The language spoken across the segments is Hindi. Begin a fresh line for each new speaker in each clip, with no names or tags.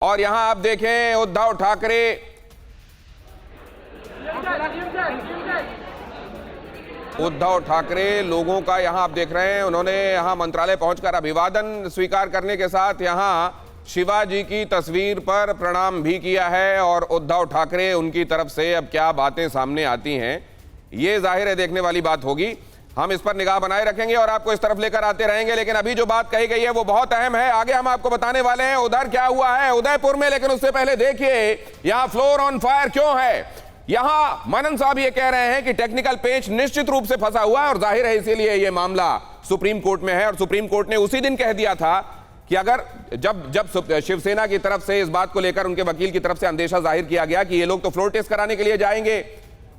और यहां आप देखें उद्धव ठाकरे लोगों का यहां आप देख रहे हैं, उन्होंने यहां मंत्रालय पहुंचकर अभिवादन स्वीकार करने के साथ यहां शिवाजी की तस्वीर पर प्रणाम भी किया है। और उद्धव ठाकरे उनकी तरफ से अब क्या बातें सामने आती हैं, ये जाहिर है देखने वाली बात होगी। हम इस पर निगाह बनाए रखेंगे और आपको इस तरफ लेकर आते रहेंगे। लेकिन अभी जो बात कही गई है वो बहुत अहम है, आगे हम आपको बताने वाले हैं उधर क्या हुआ है उदयपुर में। लेकिन उससे पहले देखिए यहां फ्लोर ऑन फायर क्यों है। यहां मनन साहब ये कह रहे हैं कि टेक्निकल पेच निश्चित रूप से फंसा हुआ है और जाहिर है इसीलिए यह मामला सुप्रीम कोर्ट में है। और सुप्रीम कोर्ट ने उसी दिन कह दिया था कि अगर जब शिवसेना की तरफ से इस बात को लेकर उनके वकील की तरफ से अंदेशा जाहिर किया गया कि ये लोग तो फ्लोर टेस्ट कराने के लिए जाएंगे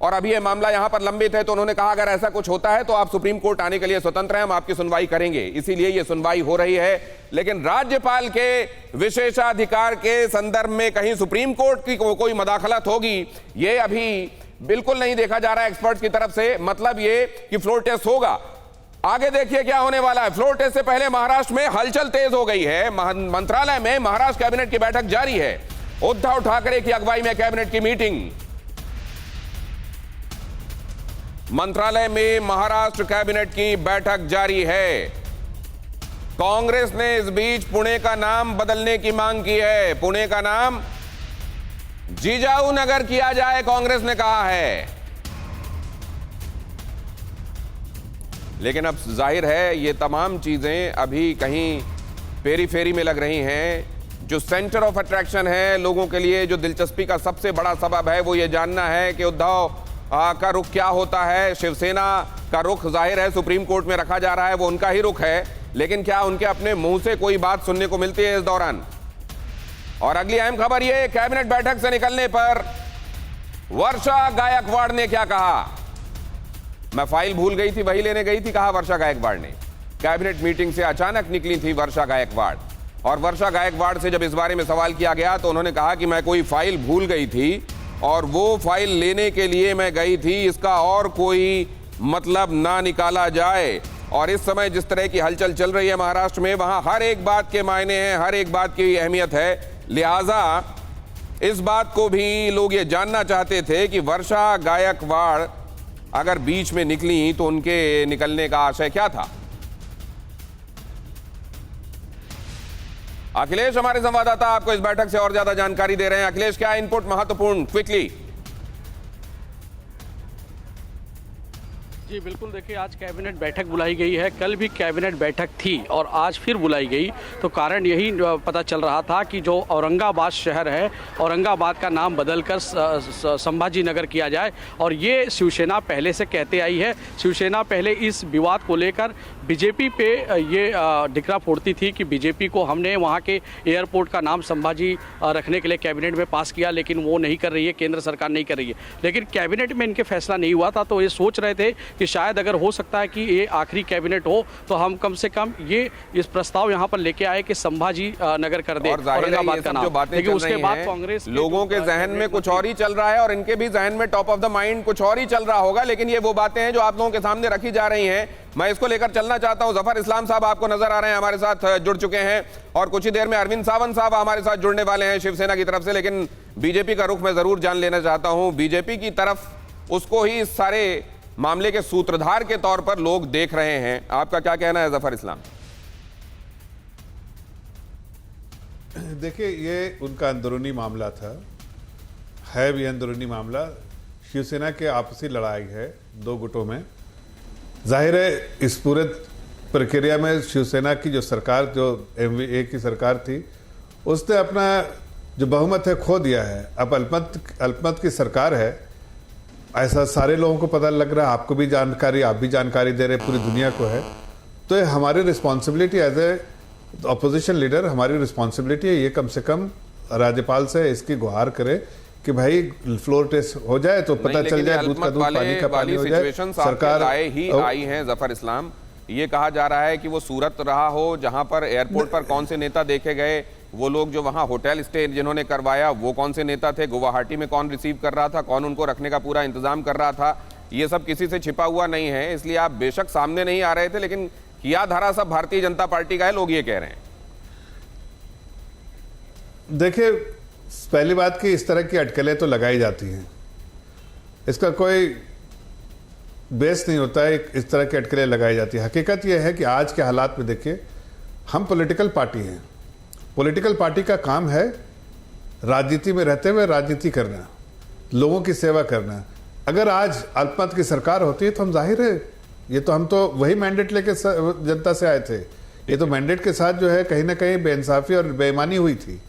और अभी ये मामला यहां पर लंबित है, तो उन्होंने कहा अगर ऐसा कुछ होता है तो आप सुप्रीम कोर्ट आने के लिए स्वतंत्र हैं, हम आपकी सुनवाई करेंगे। इसीलिए ये सुनवाई हो रही है। लेकिन राज्यपाल के विशेषाधिकार के संदर्भ में कहीं सुप्रीम कोर्ट की कोई मदाखलत होगी, ये अभी बिल्कुल नहीं देखा जा रहा है एक्सपर्ट्स की तरफ से। मतलब ये कि फ्लोर टेस्ट होगा। आगे देखिए क्या होने वाला है। फ्लोर टेस्ट से पहले महाराष्ट्र में हलचल तेज हो गई है। मंत्रालय में महाराष्ट्र कैबिनेट की बैठक जारी है। उद्धव ठाकरे की अगुवाई में कैबिनेट की मीटिंग। मंत्रालय में महाराष्ट्र कैबिनेट की बैठक जारी है। कांग्रेस ने इस बीच पुणे का नाम बदलने की मांग की है। पुणे का नाम जिजाऊ नगर किया जाए, कांग्रेस ने कहा है। लेकिन अब जाहिर है ये तमाम चीजें अभी कहीं पेरीफेरी में लग रही हैं। जो सेंटर ऑफ अट्रैक्शन है लोगों के लिए, जो दिलचस्पी का सबसे बड़ा सबब है, वो ये जानना है कि उद्धव का रुख क्या होता है। शिवसेना का रुख जाहिर है सुप्रीम कोर्ट में रखा जा रहा है, वो उनका ही रुख है। लेकिन क्या उनके अपने मुंह से कोई बात सुनने को मिलती है इस दौरान। और अगली अहम खबर ये, कैबिनेट बैठक से निकलने पर वर्षा गायकवाड़ ने क्या कहा। मैं फाइल भूल गई थी, वही लेने गई थी, कहा वर्षा गायकवाड़ ने। कैबिनेट मीटिंग से अचानक निकली थी वर्षा गायकवाड़। और वर्षा गायकवाड़ से जब इस बारे में सवाल किया गया तो उन्होंने कहा कि मैं कोई फाइल भूल गई थी और वो फाइल लेने के लिए मैं गई थी, इसका और कोई मतलब ना निकाला जाए। और इस समय जिस तरह की हलचल चल रही है महाराष्ट्र में, वहां हर एक बात के मायने हैं, हर एक बात की अहमियत है। लिहाजा इस बात को भी लोग ये जानना चाहते थे कि वर्षा गायकवाड़ अगर बीच में निकली तो उनके निकलने का आशय क्या था। अखिलेश हमारे संवाददाता आपको इस बैठक से और ज्यादा जानकारी दे रहे हैं। अखिलेश, क्या इनपुट महत्वपूर्ण, क्विकली।
जी बिल्कुल, देखिए आज कैबिनेट बैठक बुलाई गई है। कल भी कैबिनेट बैठक थी और आज फिर बुलाई गई। तो कारण यही पता चल रहा था कि जो औरंगाबाद शहर है, औरंगाबाद का नाम बदलकर संभाजी नगर किया जाए। और ये शिवसेना पहले से कहते आई है। शिवसेना पहले इस विवाद को लेकर बीजेपी पे ये ढिकरा फोड़ती थी कि बीजेपी को हमने वहाँ के एयरपोर्ट का नाम संभाजी रखने के लिए कैबिनेट में पास किया, लेकिन वो नहीं कर रही है, केंद्र सरकार नहीं कर रही है। लेकिन कैबिनेट में इनके फैसला नहीं हुआ था, तो ये सोच रहे थे कि शायद अगर हो सकता है कि ये आखिरी कैबिनेट हो तो हम कम से कम ये इस प्रस्ताव यहाँ पर लेके आए कि संभाजी नगर कर दे औरंगाबाद का नाम। लेकिन उसके बाद कांग्रेस
लोगों के जहन में कुछ और ही चल रहा है और इनके भी जहन में टॉप ऑफ द माइंड कुछ और ही चल रहा होगा। लेकिन ये वो बातें हैं जो आप लोगों के सामने रखी जा रही हैं। मैं इसको लेकर चलना चाहता हूं। जफर इस्लाम साहब आपको नजर आ रहे हैं, हमारे साथ जुड़ चुके हैं। और कुछ ही देर में अरविंद सावंत साहब हमारे साथ जुड़ने वाले हैं शिवसेना की तरफ से। लेकिन बीजेपी का रुख मैं जरूर जान लेना चाहता हूं। बीजेपी की तरफ उसको ही इस सारे मामले के सूत्रधार के तौर पर लोग देख रहे हैं। आपका क्या कहना है जफर इस्लाम?
देखिए, ये उनका अंदरूनी मामला था, है भी अंदरूनी मामला। शिवसेना के आपसी लड़ाई है दो गुटों में। जाहिर है इस पूरे प्रक्रिया में शिवसेना की जो सरकार, जो एमवीए की सरकार थी, उसने अपना जो बहुमत है खो दिया है। अब अल्पमत की सरकार है, ऐसा सारे लोगों को पता लग रहा है। आपको भी जानकारी, आप भी जानकारी दे रहे, पूरी दुनिया को है। तो ये हमारी responsibility as a opposition leader, हमारी रिस्पॉन्सिबिलिटी है ये कम से कम राज्यपाल से इसकी गुहार करे कि भाई फ्लोर टेस्ट हो जाए तो पता चल जाए, दूध का दूध पानी का पानी हो जाए।
सरकार आई है जफर इस्लाम, ये कहा जा रहा है कि वो सूरत रहा हो जहां पर एयरपोर्ट पर कौन से नेता देखे गए, वो लोग जो वहां होटल स्टे जिन्होंने करवाया वो कौन से नेता थे, गुवाहाटी में कौन रिसीव कर रहा था, कौन उनको रखने का पूरा इंतजाम कर रहा था, ये सब किसी से छिपा हुआ नहीं है। इसलिए आप बेशक सामने नहीं आ रहे थे, लेकिन किया धारा सब भारतीय जनता पार्टी का है, लोग ये कह रहे हैं।
देखिए, पहली बात कि इस तरह की अटकलें तो लगाई जाती हैं, इसका कोई बेस नहीं होता है। इस तरह की अटकलें लगाई जाती है। हकीकत यह है कि आज के हालात में देखिए, हम पॉलिटिकल पार्टी हैं। पॉलिटिकल पार्टी का काम है राजनीति में रहते हुए राजनीति करना, लोगों की सेवा करना। अगर आज अल्पमत की सरकार होती है तो हम जाहिर है, ये तो हम तो वही मैंडेट लेके जनता से आए थे। ये तो मैंडेट के साथ जो है कहीं ना कहीं बेइंसाफी और बेईमानी हुई थी।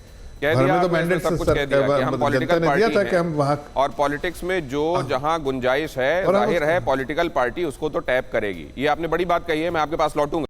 कह
घर
दिया
में तो
आपने, इसमें
मैंडेट
सब कुछ कह दिया कि हम
जनता
पॉलिटिकल
ने दिया
पार्टी
था कि हम वहां,
और पॉलिटिक्स में जो जहां गुंजाइश है,
और हम-
जाहिर है पॉलिटिकल पार्टी उसको तो टैप करेगी। ये आपने बड़ी बात कही है, मैं आपके पास लौटूंगा।